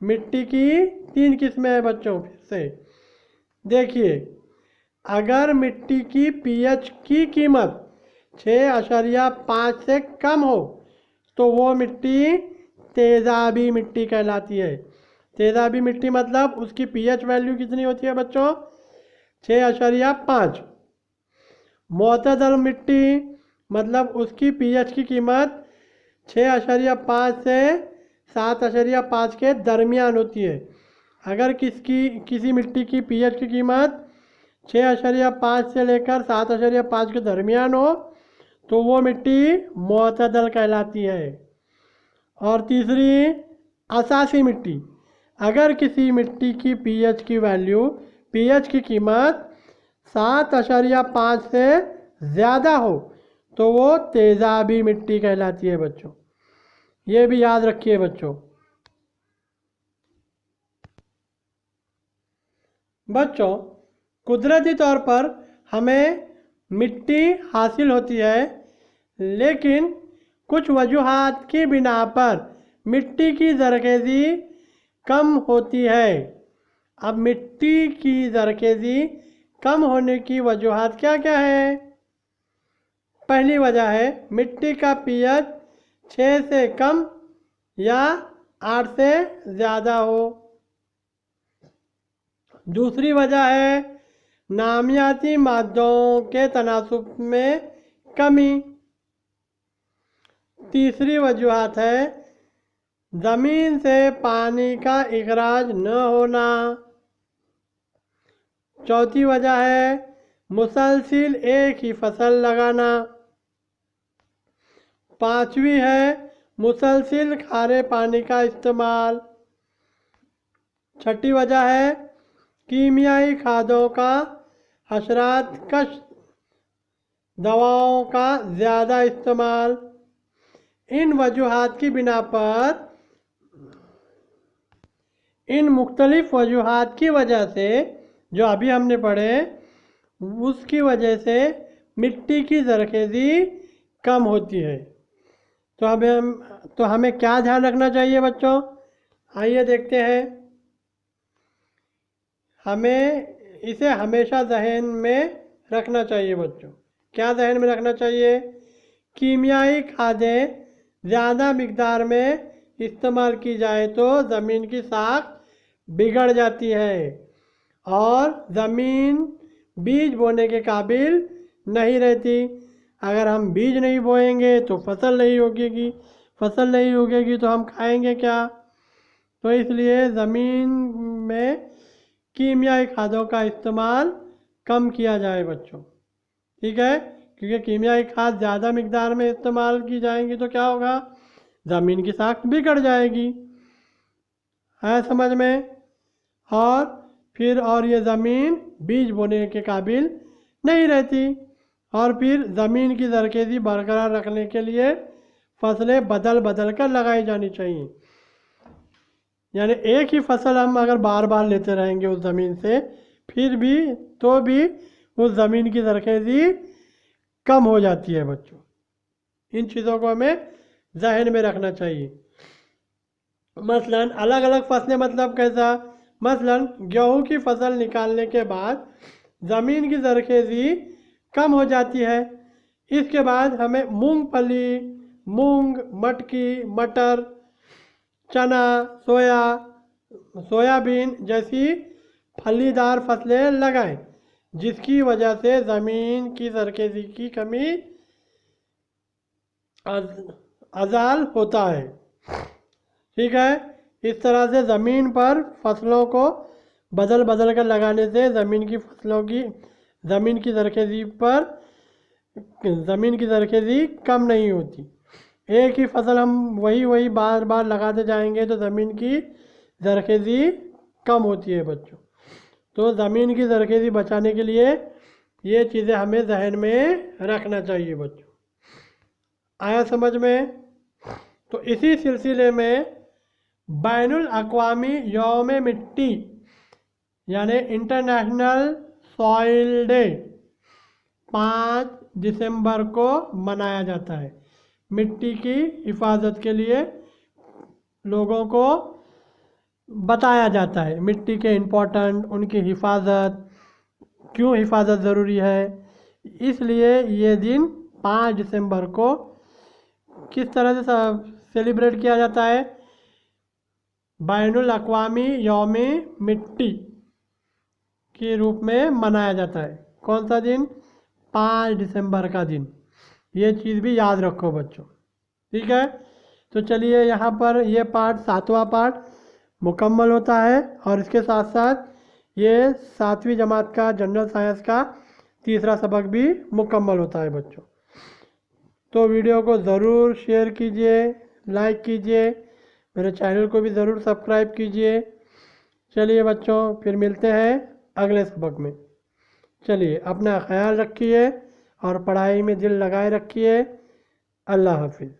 مٹی کی 3 قسمیں ہیں بچوں. پھر سے دیکھیے، اگر مٹی کی پی ایچ کی قیمت 6.5 سے کم ہو تو وہ مٹی تیزابی مٹی کہلاتی ہے. تیزابی مٹی مطلب اس کی پی ایچ ویلیو کتنی ہوتی ہے بچوں؟ 6.5. معتدل مٹی مطلب اس کی پی ایچ کی قیمت 6.5 سے 7.5 کے درمیان ہوتی ہے. اگر کسی مٹی کی پی ایچ کی قیمت 6.5 سے لے کر 7.5 کے درمیان ہو تو وہ مٹی معتدل کہلاتی ہے. اور تیسری، اساسی مٹی. اگر کسی مٹی کی پی ایچ کی قیمت 7.5 سے زیادہ ہو تو وہ تیزابی مٹی کہلاتی ہے بچوں. یہ بھی یاد رکھیے بچوں. بچوں، قدرتی طور پر ہمیں مٹی حاصل ہوتی ہے، لیکن کچھ وجوہات کی بنا پر مٹی کی زرخیزی کم ہوتی ہے. اب مٹی کی زرخیزی کم ہونے کی وجوہات کیا کیا ہیں؟ پہلی وجہ ہے مٹی کا پی ایچ 6 سے کم یا 8 سے زیادہ ہو. دوسری وجہ ہے نامیاتی مادوں کے تناسب میں کمی. تیسری وجوہات ہے زمین سے پانی کا اخراج نہ ہونا. چوتھی وجہ ہے مسلسل ایک ہی فصل لگانا. پانچویں ہے مسلسل کھارے پانی کا استعمال. چھٹی وجہ ہے کیمیائی کھادوں کا، حشرات کش دواؤں کا زیادہ استعمال. ان وجوہات کی بنا پر، ان مختلف وجوہات کی وجہ سے جو ابھی ہم نے پڑھے، اس کی وجہ سے مٹی کی زرخیزی کم ہوتی ہے. تو ہمیں کیا دھیان رکھنا چاہیے بچوں؟ آئیے دیکھتے ہیں. ہمیں اسے ہمیشہ ذہن میں رکھنا چاہیے بچوں. کیا ذہن میں رکھنا چاہیے؟ کیمیائی کھادیں زیادہ مقدار میں استعمال کی جائے تو زمین کی ساخت بگڑ جاتی ہے اور زمین بیج بونے کے قابل نہیں رہتی. اگر ہم بیج نہیں بوئیں گے تو فصل نہیں اگے گی. فصل نہیں اگے گی تو ہم کھائیں گے کیا؟ تو اس لیے زمین میں کیمیائی کھادوں کا استعمال کم کیا جائے بچوں. ٹھیک ہے؟ کیونکہ کیمیائی کھاد زیادہ مقدار میں استعمال کی جائیں گی تو کیا ہوگا؟ زمین کی ساخت بگڑ جائے گی. ہے سمجھ میں؟ اور یہ زمین بیج بونے کے قابل نہیں رہتی. اور پھر زمین کی زرخیزی برقرار رکھنے کے لیے فصلیں بدل بدل کر لگائی جانی چاہیے. یعنی ایک ہی فصل ہم اگر بار بار لیتے رہیں گے اس زمین سے، پھر بھی اس زمین کی زرخیزی کم ہو جاتی ہے بچوں. ان چیزوں کو ہمیں ذہن میں رکھنا چاہیے. مثلا الگ الگ فصلیں مطلب کیسا؟ مثلا گیہوں کی فصل نکالنے کے بعد زمین کی زرخیزی کم ہو جاتی ہے. اس کے بعد ہمیں مونگ پھلی، مونگ، مٹکی، مٹر، چنا، سویا بین جیسی پھلی دار فصلیں لگائیں، جس کی وجہ سے زمین کی زرخیزی کی کمی ازال ہوتا ہے. ٹھیک ہے؟ اس طرح سے زمین پر فصلوں کو بدل بدل کر لگانے سے زمین کی زرخیزی کم نہیں ہوتی. ایک ہی فصل ہم وہی بار بار لگاتے جائیں گے تو زمین کی زرخیزی کم ہوتی ہے بچوں. تو زمین کی زرخیزی بچانے کے لیے یہ چیزیں ہمیں ذہن میں رکھنا چاہیے بچوں. آیا سمجھ میں؟ تو اسی سلسلے میں بین الاقوامی یوم مٹی یعنی انٹرنیشنل سوائل ڈے 5 دسمبر کو منایا جاتا ہے. مٹی کی حفاظت کے لیے لوگوں کو بتایا جاتا ہے، مٹی کے امپورٹنٹ، ان کی حفاظت، کیوں حفاظت ضروری ہے۔ اس لیے یہ دن 5 دسمبر کو کس طرح سے سیلیبریٹ کیا جاتا ہے؟ بین الاقوامی یوم مٹی کے روپ میں منایا جاتا ہے۔ کون سا دن؟ 5 دسمبر کا دن۔ یہ چیز بھی یاد رکھو بچوں، ٹھیک ہے؟ تو چلیے یہاں پر یہ پارٹ 7واں پارٹ مکمل ہوتا ہے، اور اس کے ساتھ ساتھ یہ 7ویں جماعت کا جنرل سائنس کا تیسرا سبق بھی مکمل ہوتا ہے بچوں۔ تو ویڈیو کو ضرور شیئر کیجئے، لائک کیجئے، میرے چینل کو بھی ضرور سبسکرائب کیجئے۔ چلیے بچوں، پھر ملتے ہیں اگلے سبق میں۔ چلیے اپنا خیال رکھیے اور پڑھائی میں دل لگائے رکھیے۔ اللہ حافظ۔